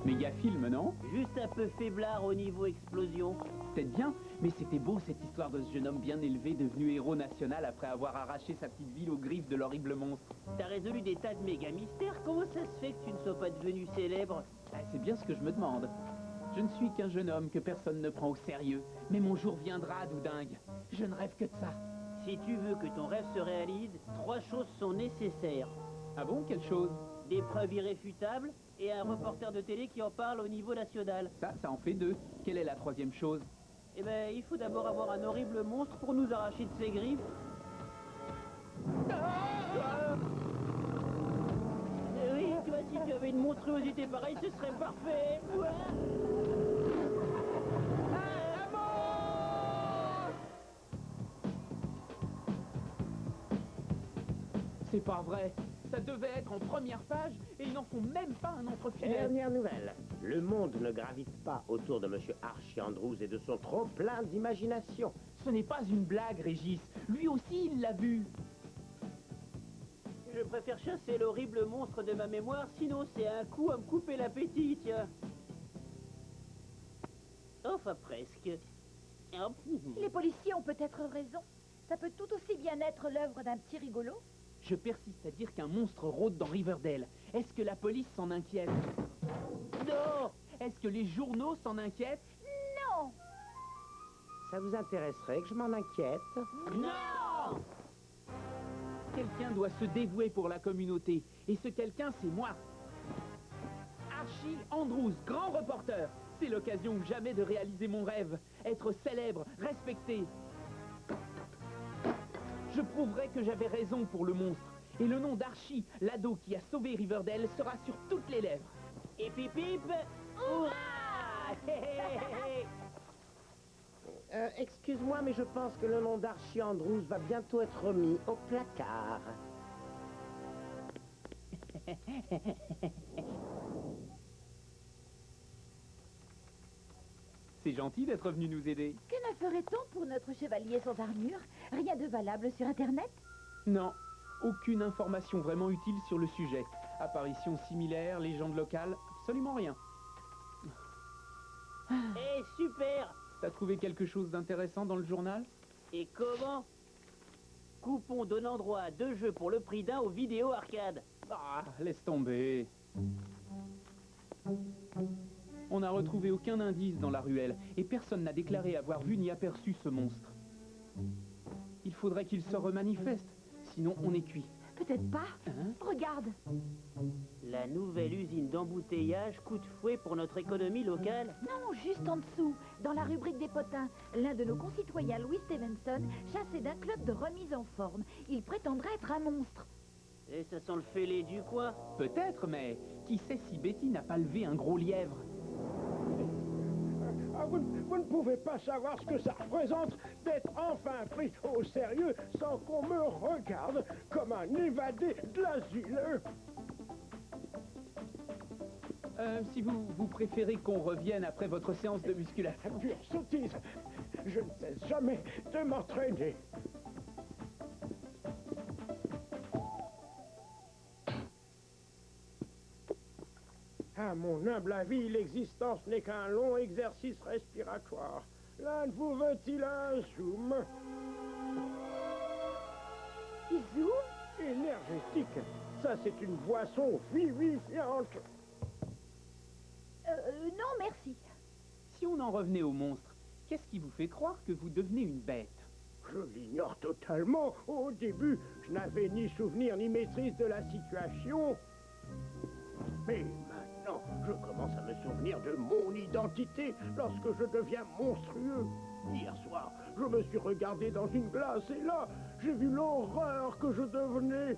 méga film, non? Juste un peu faiblard au niveau explosion. Peut-être bien, mais c'était beau cette histoire de ce jeune homme bien élevé devenu héros national après avoir arraché sa petite ville aux griffes de l'horrible monstre. T'as résolu des tas de méga mystères, comment ça se fait que tu ne sois pas devenu célèbre? Ah, c'est bien ce que je me demande. Je ne suis qu'un jeune homme que personne ne prend au sérieux, mais mon jour viendra, Doudingue. Je ne rêve que de ça. Si tu veux que ton rêve se réalise, 3 choses sont nécessaires. Ah bon, quelle chose? Des preuves irréfutables et un reporter de télé qui en parle au niveau national. Ça en fait 2. Quelle est la 3e chose? Eh ben, il faut d'abord avoir un horrible monstre pour nous arracher de ses griffes. Oui, toi, si tu avais une monstruosité pareille, ce serait parfait. C'est pas vrai. Ça devait être en première page et ils n'en font même pas un entrefilet. Dernière nouvelle. Le monde ne gravite pas autour de Monsieur Archie Andrews et de son trop plein d'imagination. Ce n'est pas une blague, Régis. Lui aussi, il l'a vu. Je préfère chasser l'horrible monstre de ma mémoire, sinon c'est un coup à me couper l'appétit, tiens. Enfin, presque. Hop. Les policiers ont peut-être raison. Ça peut tout aussi bien être l'œuvre d'un petit rigolo. Je persiste à dire qu'un monstre rôde dans Riverdale. Est-ce que la police s'en inquiète? Non! Est-ce que les journaux s'en inquiètent? Non! Ça vous intéresserait que je m'en inquiète? Non! Quelqu'un doit se dévouer pour la communauté. Et ce quelqu'un, c'est moi. Archie Andrews, grand reporter. C'est l'occasion ou jamais de réaliser mon rêve. Être célèbre, respecté. Je prouverai que j'avais raison pour le monstre. Et le nom d'Archie, l'ado qui a sauvé Riverdale, sera sur toutes les lèvres. Et pip pip! Hurrah! Excuse-moi, mais je pense que le nom d'Archie Andrews va bientôt être remis au placard. C'est gentil d'être venu nous aider. Que ne ferait-on pour notre chevalier sans armure? Rien de valable sur Internet? Non, aucune information vraiment utile sur le sujet. Apparitions similaires, légendes locales, absolument rien. Eh, super! T'as trouvé quelque chose d'intéressant dans le journal? Et comment? Coupon donnant droit à 2 jeux pour le prix d'un aux vidéos arcade. Ah, laisse tomber. On n'a retrouvé aucun indice dans la ruelle et personne n'a déclaré avoir vu ni aperçu ce monstre. Il faudrait qu'il se remanifeste, sinon on est cuit. Peut-être pas. Hein? Regarde. La nouvelle usine d'embouteillage, coup de fouet pour notre économie locale. Non, juste en dessous, dans la rubrique des potins. L'un de nos concitoyens, Louis Stevenson, chassé d'un club de remise en forme. Il prétendrait être un monstre. Et ça sent le fêlé du coin. Peut-être, mais qui sait si Betty n'a pas levé un gros lièvre? Ah, vous ne pouvez pas savoir ce que ça représente d'être enfin pris au sérieux sans qu'on me regarde comme un évadé de l'asile. Si vous préférez qu'on revienne après votre séance de musculation. Pure sottise. Je ne cesse jamais de m'entraîner. À mon humble avis, l'existence n'est qu'un long exercice respiratoire. L'un de vous veut-il un zoom? Zoom? Énergétique. Ça, c'est une boisson vivifiante. Non, merci. Si on en revenait au monstre, qu'est-ce qui vous fait croire que vous devenez une bête? Je l'ignore totalement. Au début, je n'avais ni souvenir ni maîtrise de la situation. Mais maintenant, je commence à me souvenir de mon identité lorsque je deviens monstrueux. Hier soir, je me suis regardé dans une glace et là, j'ai vu l'horreur que je devenais.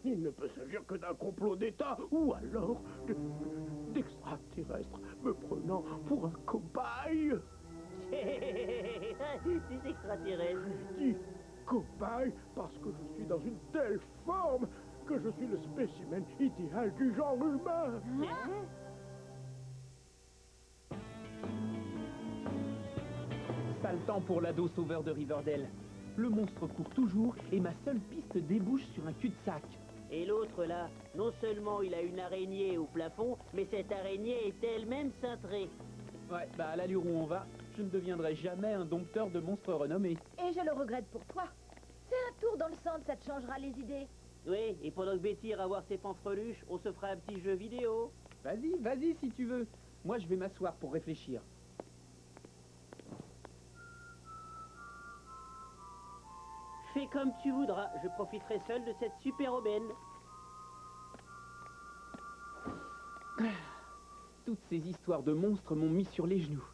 Il ne peut s'agir que d'un complot d'État ou alors d'extraterrestres me prenant pour un cobaye. Des extraterrestres. Je dis cobaye parce que je suis dans une telle forme que je suis le spécimen idéal du genre humain. Sale temps pour l'ado sauveur de Riverdale. Le monstre court toujours et ma seule piste débouche sur un cul-de-sac. Et l'autre là, non seulement il a une araignée au plafond, mais cette araignée est elle-même cintrée. Ouais, bah à l'allure où on va, je ne deviendrai jamais un dompteur de monstres renommé. Et je le regrette pour toi. Fais un tour dans le centre, ça te changera les idées. Oui, et pendant que Betty ira voir ses fanfreluches, on se fera un petit jeu vidéo. Vas-y, vas-y si tu veux. Moi, je vais m'asseoir pour réfléchir. Fais comme tu voudras, je profiterai seul de cette super aubaine. Toutes ces histoires de monstres m'ont mis sur les genoux.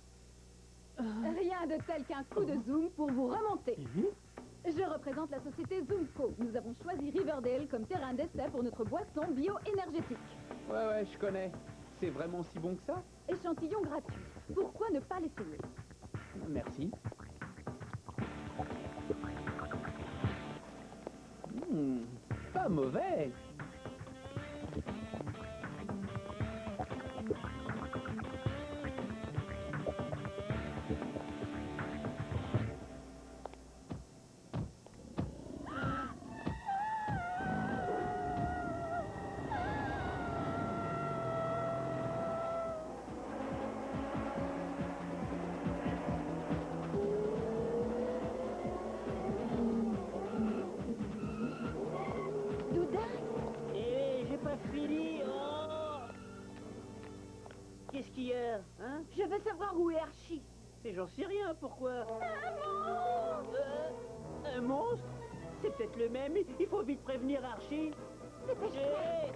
Rien de tel qu'un coup de zoom pour vous remonter. Je représente la société Zoomco. Nous avons choisi Riverdale comme terrain d'essai pour notre boisson bio-énergétique. Ouais, je connais. C'est vraiment si bon que ça? Échantillon gratuit. Pourquoi ne pas l'essayer? Merci. Pas mauvais. Doudin, Eh, j'ai pas fini. Oh, qu'est-ce qu'il y a, hein? je veux savoir où est Archie. Mais j'en sais rien, pourquoi? Un monstre? C'est peut-être le même, il faut vite prévenir Archie. Dépêche-toi. Eh,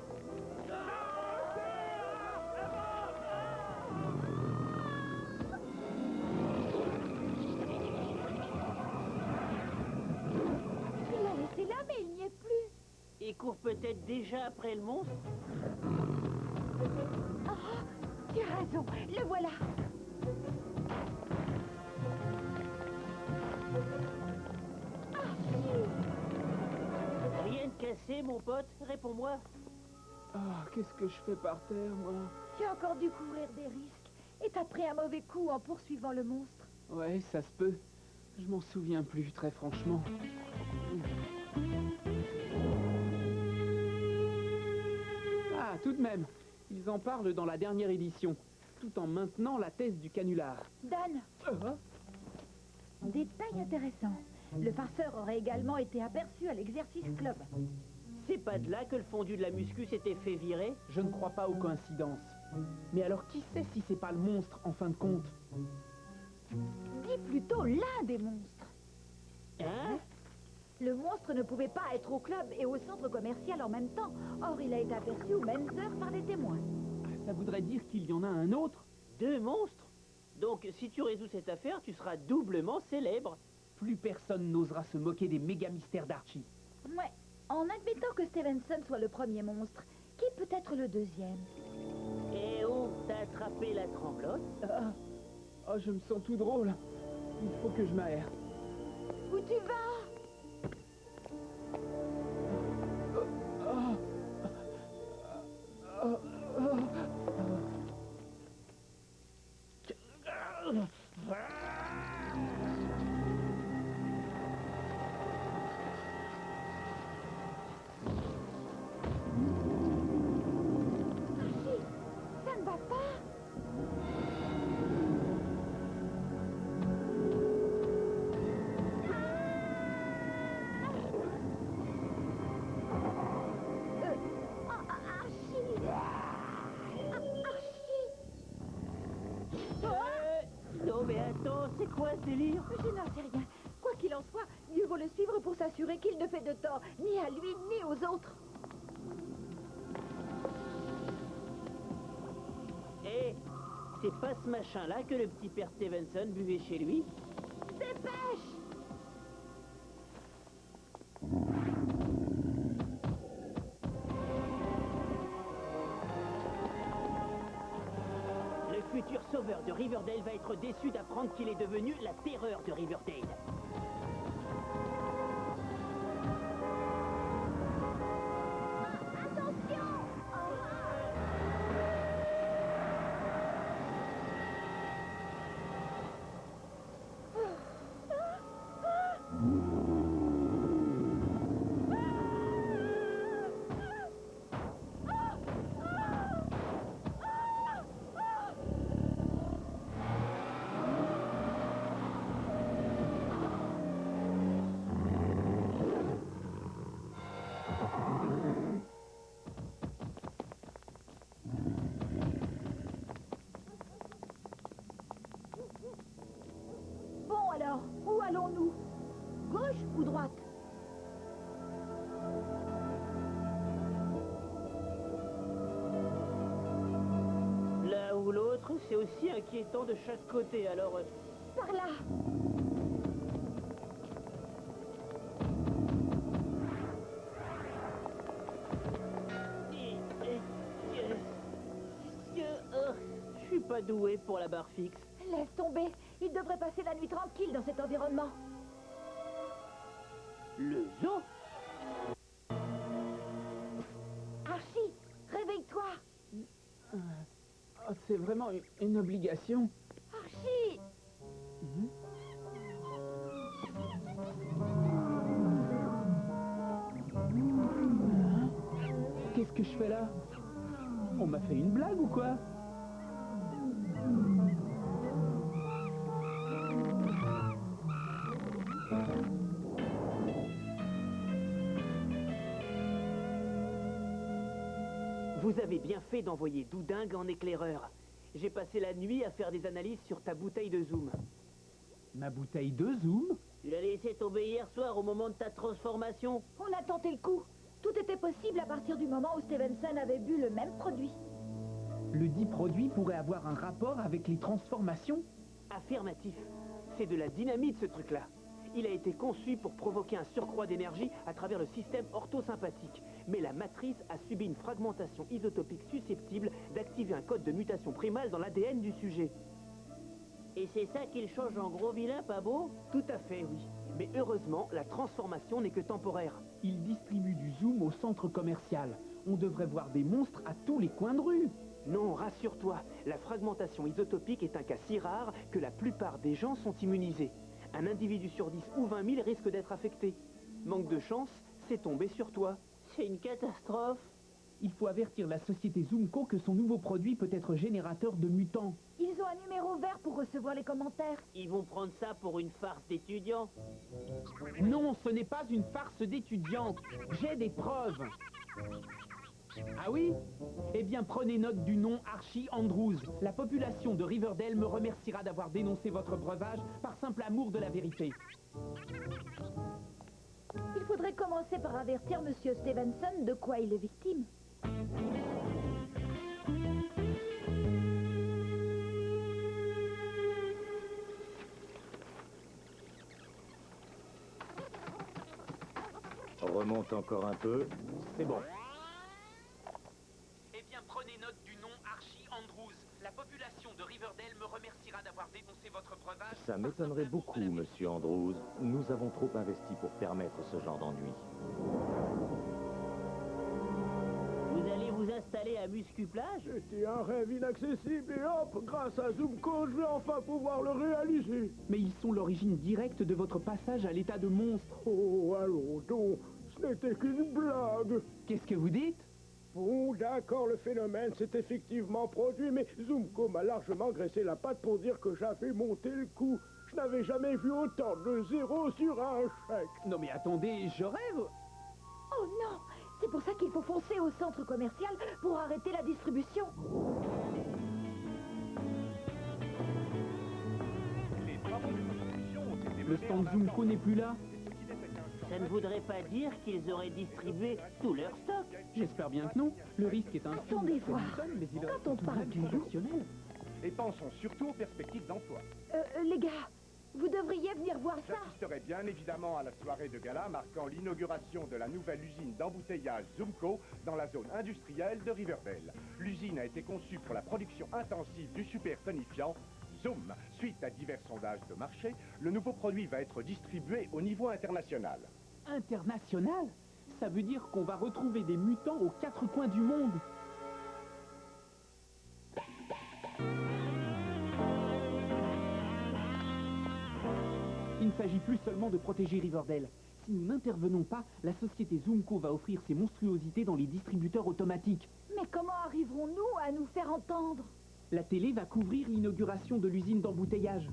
Il l'a laissé là, mais il n'y est plus. il court peut-être déjà après le monstre? Ah, tu as raison, le voilà. Rien de cassé, mon pote, réponds-moi. Ah, qu'est-ce que je fais par terre, moi? Tu as encore dû courir des risques. Et t'as pris un mauvais coup en poursuivant le monstre. Ouais, ça se peut. Je m'en souviens plus, très franchement. Ah, tout de même. Ils en parlent dans la dernière édition, tout en maintenant la thèse du canular. Dan, Ah, détail intéressant. Le farceur aurait également été aperçu à l'exercice club. C'est pas de là que le fondu de la muscu s'était fait virer? je ne crois pas aux coïncidences. Mais alors, qui sait si c'est pas le monstre, en fin de compte? Dis plutôt l'un des monstres. Hein? Le monstre ne pouvait pas être au club et au centre commercial en même temps. Or, il a été aperçu aux mêmes heures par des témoins. Ça voudrait dire qu'il y en a un autre? Deux monstres? Donc, si tu résous cette affaire, tu seras doublement célèbre. Plus personne n'osera se moquer des méga mystères d'Archie. Ouais, en admettant que Stevenson soit le premier monstre, qui peut être le deuxième? Eh oh, t'as attrapé la tremblote? Oh, je me sens tout drôle. Il faut que je m'aère. Où tu vas? Archie, ça ne va pas. Archie! Archie! Non mais attends, c'est quoi ce délire? Je n'en sais rien. Quoi qu'il en soit, mieux vaut le suivre pour s'assurer qu'il ne fait de tort, ni à lui, ni aux autres. Eh, c'est pas ce machin-là que le petit père Stevenson buvait chez lui? Dépêche! Le futur sauveur de Riverdale va être déçu d'apprendre qu'il est devenu la terreur de Riverdale. Attention! Gauche ou droite? L'un ou l'autre, c'est aussi inquiétant de chaque côté, alors... Par là. Je suis pas doué pour la barre fixe. Laisse tomber. Il devrait passer la nuit tranquille dans cet environnement. Le zoo? Archie, réveille-toi. Oh, c'est vraiment une obligation. Archie! Qu'est-ce que je fais là? On m'a fait une blague ou quoi? Vous avez bien fait d'envoyer Doudingue en éclaireur. J'ai passé la nuit à faire des analyses sur ta bouteille de zoom. Ma bouteille de zoom? Tu l'as laissé tomber hier soir au moment de ta transformation. On a tenté le coup. Tout était possible à partir du moment où Stevenson avait bu le même produit. Le dit produit pourrait avoir un rapport avec les transformations? Affirmatif. C'est de la dynamite ce truc-là. Il a été conçu pour provoquer un surcroît d'énergie à travers le système orthosympathique. Mais la matrice a subi une fragmentation isotopique susceptible d'activer un code de mutation primale dans l'ADN du sujet. Et c'est ça qu'il change en gros vilain, pas beau? Tout à fait, oui. Mais heureusement, la transformation n'est que temporaire. Il distribue du zoom au centre commercial. On devrait voir des monstres à tous les coins de rue. Non, rassure-toi, la fragmentation isotopique est un cas si rare que la plupart des gens sont immunisés. Un individu sur 10 ou 20 000 risque d'être affecté. Manque de chance, c'est tombé sur toi. C'est une catastrophe. Il faut avertir la société Zoomco que son nouveau produit peut être générateur de mutants. Ils ont un numéro vert pour recevoir les commentaires. Ils vont prendre ça pour une farce d'étudiants. Non, ce n'est pas une farce d'étudiants. J'ai des preuves. Ah oui? Eh bien, prenez note du nom Archie Andrews. La population de Riverdale me remerciera d'avoir dénoncé votre breuvage par simple amour de la vérité. Il faudrait commencer par avertir Monsieur Stevenson de quoi il est victime. Remonte encore un peu. C'est bon. Eh bien, prenez note du nom Archie Andrews. La population de Riverdale me remerciera d'avoir dénoncé votre breuvage. Ça m'étonnerait beaucoup, monsieur Andrews. Nous avons trop investi pour permettre ce genre d'ennui. Vous allez vous installer à Muscuplage? C'était un rêve inaccessible et hop, grâce à Zoomco, je vais enfin pouvoir le réaliser. Mais ils sont l'origine directe de votre passage à l'état de monstre. Oh, allons donc, ce n'était qu'une blague. Qu'est-ce que vous dites? Bon, d'accord, le phénomène s'est effectivement produit, mais Zoomco m'a largement graissé la patte pour dire que j'avais monté le coup. Je n'avais jamais vu autant de zéros sur un chèque. Non mais attendez, je rêve. Oh non! C'est pour ça qu'il faut foncer au centre commercial pour arrêter la distribution. Le stand Zoomco n'est plus là. Ça ne voudrait pas dire qu'ils auraient distribué tout leur stock. J'espère bien que non. Le risque est un Attendez voir. mais il Quand on parle du loup... professionnel. Et pensons surtout aux perspectives d'emploi. Les gars, vous devriez venir voir ça. J'assisterai bien évidemment à la soirée de gala marquant l'inauguration de la nouvelle usine d'embouteillage Zoomco dans la zone industrielle de Riverdale. L'usine a été conçue pour la production intensive du super tonifiant Zoom. Suite à divers sondages de marché, le nouveau produit va être distribué au niveau international. International? Ça veut dire qu'on va retrouver des mutants aux quatre coins du monde. Il ne s'agit plus seulement de protéger Riverdale. Si nous n'intervenons pas, la société Zoomco va offrir ses monstruosités dans les distributeurs automatiques. Mais comment arriverons-nous à nous faire entendre? La télé va couvrir l'inauguration de l'usine d'embouteillage.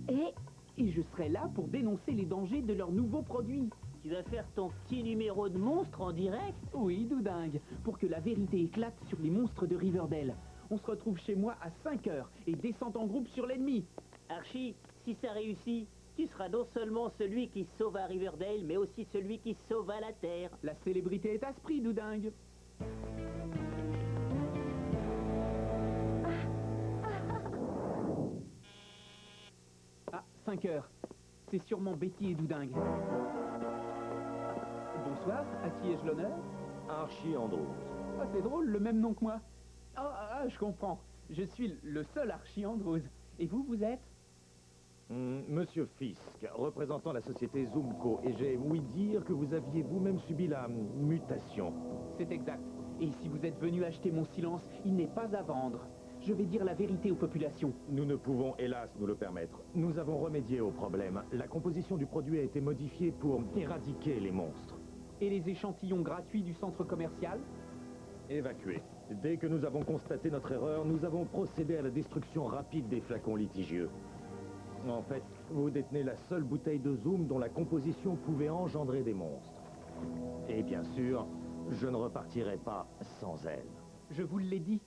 Et Et je serai là pour dénoncer les dangers de leurs nouveaux produits. Tu vas faire ton petit numéro de monstre en direct? Oui, Doudingue, pour que la vérité éclate sur les monstres de Riverdale. On se retrouve chez moi à 5 heures et descend en groupe sur l'ennemi. Archie, si ça réussit, Tu seras non seulement celui qui sauva Riverdale, mais aussi celui qui sauva la Terre. La célébrité est à ce prix, Doudingue. Ah, 5 heures. C'est sûrement Betty et Doudingue. Bonsoir, à qui ai-je l'honneur? Archie Andrews. Ah, c'est drôle, le même nom que moi. Je comprends. Je suis le seul Archie Andrews. Et vous, vous êtes? Monsieur Fisk, représentant la société Zoomco, et j'ai ouï dire que vous aviez vous-même subi la mutation. C'est exact. Et si vous êtes venu acheter mon silence, il n'est pas à vendre. Je vais dire la vérité aux populations. Nous ne pouvons, hélas, nous le permettre. Nous avons remédié au problème. La composition du produit a été modifiée pour éradiquer les monstres. Et les échantillons gratuits du centre commercial? Évacués. Dès que nous avons constaté notre erreur, nous avons procédé à la destruction rapide des flacons litigieux. En fait, vous détenez la seule bouteille de Zoom dont la composition pouvait engendrer des monstres. Et bien sûr, je ne repartirai pas sans elle. Je vous l'ai dit,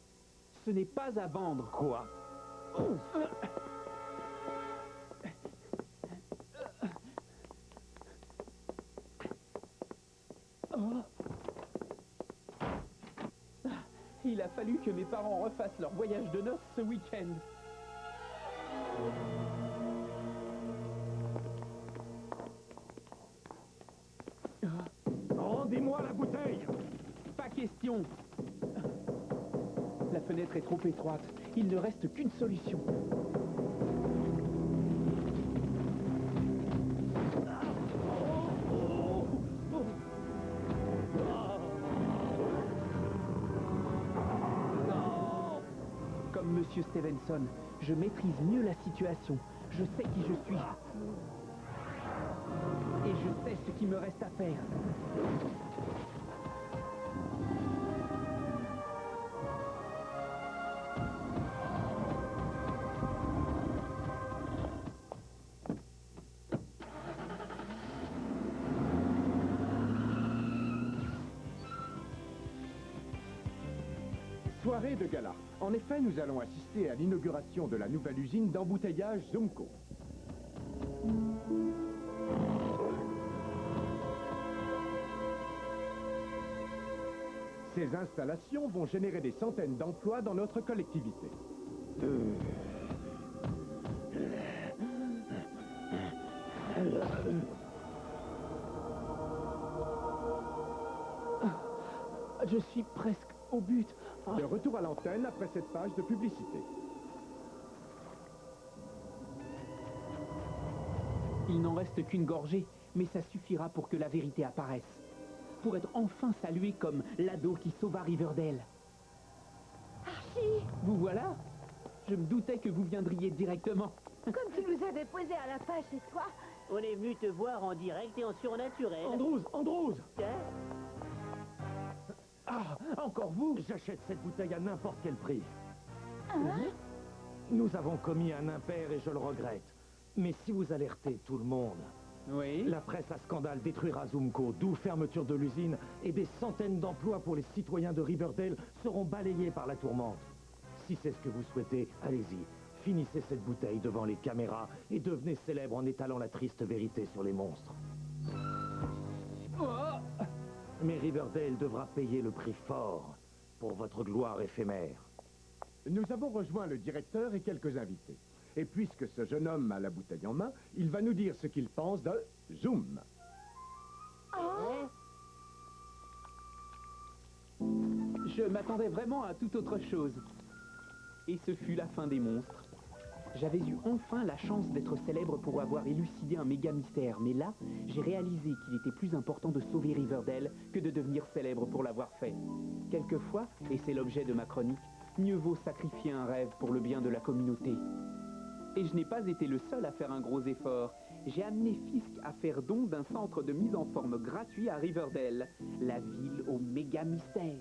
ce n'est pas à vendre. Quoi? Il a fallu que mes parents refassent leur voyage de noces ce week-end. Rendez-moi la bouteille! Pas question. La fenêtre est trop étroite. Il ne reste qu'une solution. Comme Monsieur Stevenson, je maîtrise mieux la situation. Je sais qui je suis. Et je sais ce qu'il me reste à faire. Soirée de gala. En effet, nous allons assister à l'inauguration de la nouvelle usine d'embouteillage Zoomco. Ces installations vont générer des centaines d'emplois dans notre collectivité. Je suis presque au but. De retour à l'antenne après cette page de publicité. Il n'en reste qu'une gorgée, mais ça suffira pour que la vérité apparaisse. Pour être enfin salué comme l'ado qui sauva Riverdale. Archie, Vous voilà? Je me doutais que vous viendriez directement. comme tu nous as déposé à la page chez toi, On est venu te voir en direct et en surnaturel. Andrews! Hein? Ah, encore vous? J'achète cette bouteille à n'importe quel prix. hein? Nous avons commis un impair et je le regrette. Mais si vous alertez tout le monde, Oui. la presse à scandale détruira Zoomco, d'où fermeture de l'usine, et des centaines d'emplois pour les citoyens de Riverdale seront balayés par la tourmente. Si c'est ce que vous souhaitez, allez-y. Finissez cette bouteille devant les caméras et devenez célèbre en étalant la triste vérité sur les monstres. Oh, Mais Riverdale devra payer le prix fort pour votre gloire éphémère. Nous avons rejoint le directeur et quelques invités. Et puisque ce jeune homme a la bouteille en main, il va nous dire ce qu'il pense de Zoom. je m'attendais vraiment à toute autre chose. Et ce fut la fin des monstres. J'avais eu enfin la chance d'être célèbre pour avoir élucidé un méga mystère, mais là, j'ai réalisé qu'il était plus important de sauver Riverdale que de devenir célèbre pour l'avoir fait. Quelquefois, et c'est l'objet de ma chronique, mieux vaut sacrifier un rêve pour le bien de la communauté. Et je n'ai pas été le seul à faire un gros effort. J'ai amené Fisk à faire don d'un centre de mise en forme gratuit à Riverdale, la ville au méga mystère.